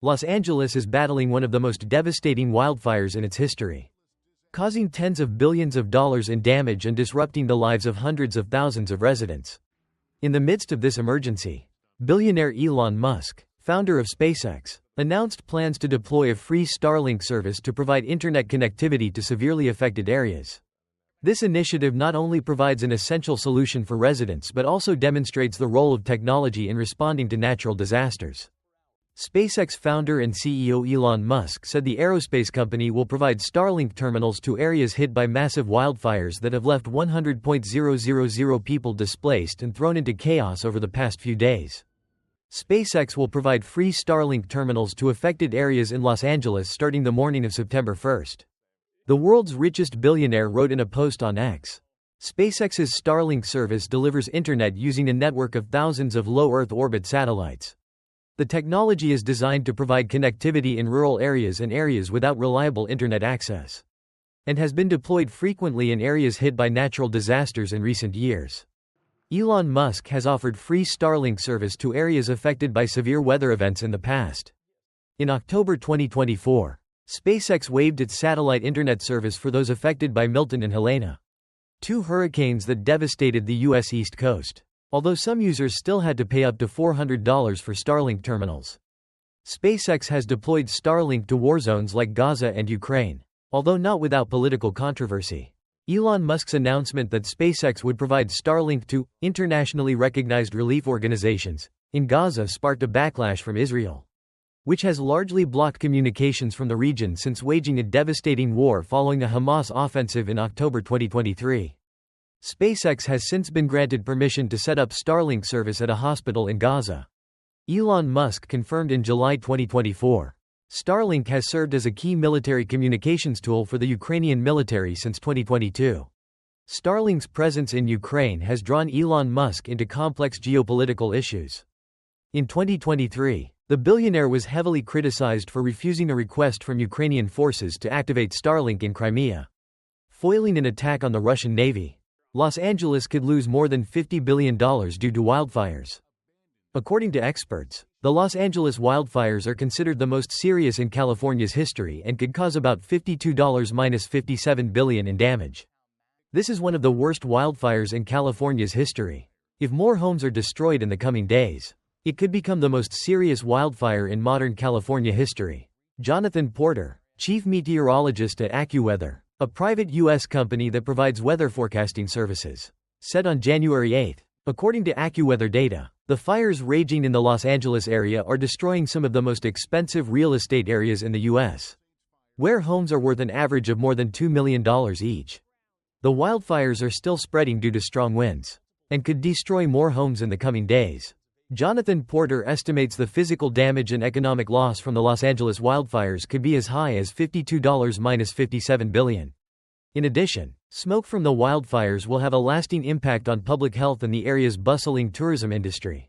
Los Angeles is battling one of the most devastating wildfires in its history, causing tens of billions of dollars in damage and disrupting the lives of hundreds of thousands of residents. In the midst of this emergency, billionaire Elon Musk, founder of SpaceX, announced plans to deploy a free Starlink service to provide internet connectivity to severely affected areas. This initiative not only provides an essential solution for residents but also demonstrates the role of technology in responding to natural disasters. SpaceX founder and CEO Elon Musk said the aerospace company will provide Starlink terminals to areas hit by massive wildfires that have left 100,000 people displaced and thrown into chaos over the past few days. SpaceX will provide free Starlink terminals to affected areas in Los Angeles starting the morning of September 1st. The world's richest billionaire wrote in a post on X. SpaceX's Starlink service delivers internet using a network of thousands of low Earth orbit satellites. The technology is designed to provide connectivity in rural areas and areas without reliable internet access, and has been deployed frequently in areas hit by natural disasters in recent years. Elon Musk has offered free Starlink service to areas affected by severe weather events in the past. In October 2024, SpaceX waived its satellite internet service for those affected by Milton and Helena, two hurricanes that devastated the U.S. East Coast, although some users still had to pay up to $400 for Starlink terminals. SpaceX has deployed Starlink to war zones like Gaza and Ukraine, although not without political controversy. Elon Musk's announcement that SpaceX would provide Starlink to internationally recognized relief organizations in Gaza sparked a backlash from Israel, which has largely blocked communications from the region since waging a devastating war following the Hamas offensive in October 2023. SpaceX has since been granted permission to set up Starlink service at a hospital in Gaza. Elon Musk confirmed in July 2024. Starlink has served as a key military communications tool for the Ukrainian military since 2022. Starlink's presence in Ukraine has drawn Elon Musk into complex geopolitical issues. In 2023, the billionaire was heavily criticized for refusing a request from Ukrainian forces to activate Starlink in Crimea, foiling an attack on the Russian Navy. Los Angeles could lose more than $50 billion due to wildfires. According to experts, the Los Angeles wildfires are considered the most serious in California's history and could cause about $52–57 billion in damage. This is one of the worst wildfires in California's history. If more homes are destroyed in the coming days, it could become the most serious wildfire in modern California history. Jonathan Porter, chief meteorologist at AccuWeather, a private U.S. company that provides weather forecasting services, said on January 8, according to AccuWeather data, the fires raging in the Los Angeles area are destroying some of the most expensive real estate areas in the U.S., where homes are worth an average of more than $2 million each. The wildfires are still spreading due to strong winds, and could destroy more homes in the coming days. Jonathan Porter estimates the physical damage and economic loss from the Los Angeles wildfires could be as high as $52–57 billion. In addition, smoke from the wildfires will have a lasting impact on public health and the area's bustling tourism industry.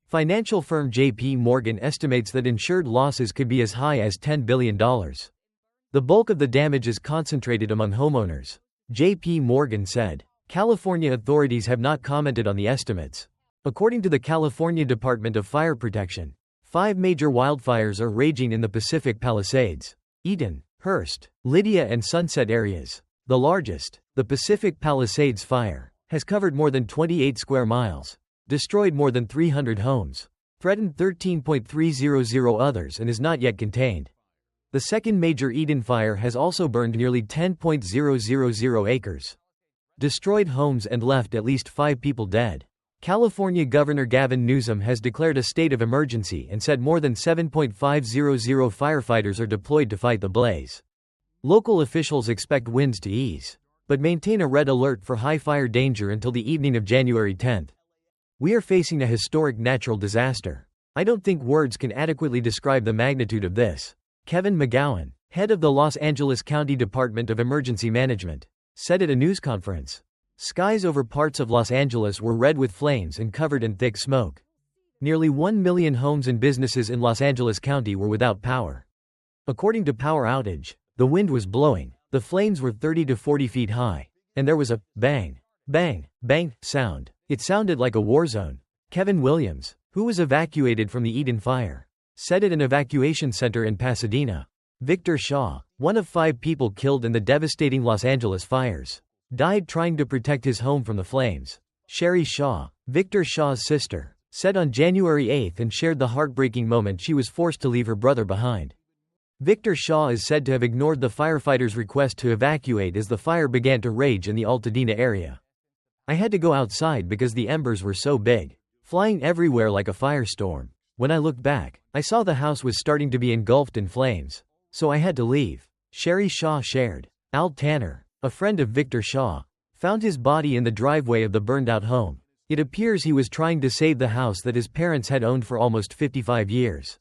Financial firm J.P. Morgan estimates that insured losses could be as high as $10 billion. The bulk of the damage is concentrated among homeowners, J.P. Morgan said. California authorities have not commented on the estimates. According to the California Department of Fire Protection, 5 major wildfires are raging in the Pacific Palisades, Eden, Hearst, Lydia and Sunset areas. The largest, the Pacific Palisades Fire, has covered more than 28 square miles, destroyed more than 300 homes, threatened 13.300 others and is not yet contained. The second major Eden Fire has also burned nearly 10.000 acres, destroyed homes and left at least 5 people dead. California Governor Gavin Newsom has declared a state of emergency and said more than 7,500 firefighters are deployed to fight the blaze. Local officials expect winds to ease, but maintain a red alert for high fire danger until the evening of January 10. We are facing a historic natural disaster. I don't think words can adequately describe the magnitude of this. Kevin McGowan, head of the Los Angeles County Department of Emergency Management, said at a news conference. Skies over parts of Los Angeles were red with flames and covered in thick smoke. Nearly 1 million homes and businesses in Los Angeles County were without power. According to Power Outage, the wind was blowing, the flames were 30 to 40 feet high, and there was a bang, bang, bang sound. It sounded like a war zone. Kevin Williams, who was evacuated from the Eden Fire, said at an evacuation center in Pasadena. Victor Shaw, one of 5 people killed in the devastating Los Angeles fires, died trying to protect his home from the flames. Sherry Shaw, Victor Shaw's sister, said on January 8 and shared the heartbreaking moment she was forced to leave her brother behind. Victor Shaw is said to have ignored the firefighters' request to evacuate as the fire began to rage in the Altadena area. "I had to go outside because the embers were so big, flying everywhere like a firestorm. When I looked back, I saw the house was starting to be engulfed in flames. So I had to leave," Sherry Shaw shared. Al Tanner, a friend of Victor Shaw, found his body in the driveway of the burned-out home. It appears he was trying to save the house that his parents had owned for almost 55 years.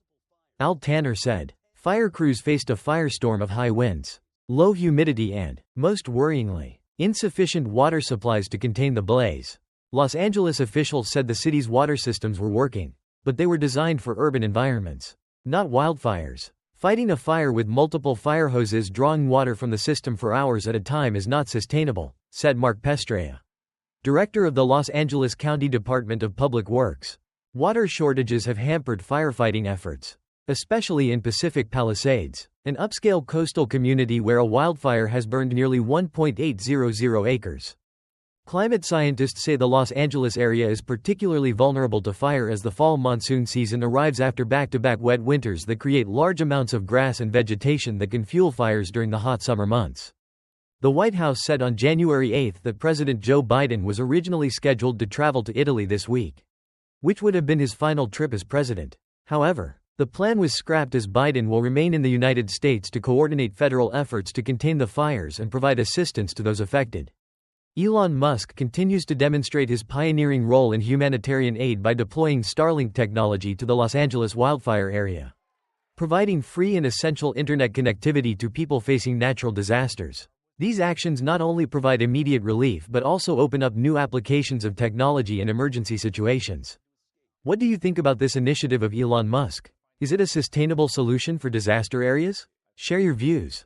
Al Tanner said, "Fire crews faced a firestorm of high winds, low humidity and, most worryingly, insufficient water supplies to contain the blaze." Los Angeles officials said the city's water systems were working, but they were designed for urban environments, not wildfires. Fighting a fire with multiple fire hoses drawing water from the system for hours at a time is not sustainable, said Mark Pestrella, director of the Los Angeles County Department of Public Works. Water shortages have hampered firefighting efforts, especially in Pacific Palisades, an upscale coastal community where a wildfire has burned nearly 1.800 acres. Climate scientists say the Los Angeles area is particularly vulnerable to fire as the fall monsoon season arrives after back-to-back wet winters that create large amounts of grass and vegetation that can fuel fires during the hot summer months. The White House said on January 8 that President Joe Biden was originally scheduled to travel to Italy this week, which would have been his final trip as president. However, the plan was scrapped as Biden will remain in the United States to coordinate federal efforts to contain the fires and provide assistance to those affected. Elon Musk continues to demonstrate his pioneering role in humanitarian aid by deploying Starlink technology to the Los Angeles wildfire area, providing free and essential internet connectivity to people facing natural disasters. These actions not only provide immediate relief but also open up new applications of technology in emergency situations. What do you think about this initiative of Elon Musk? Is it a sustainable solution for disaster areas? Share your views.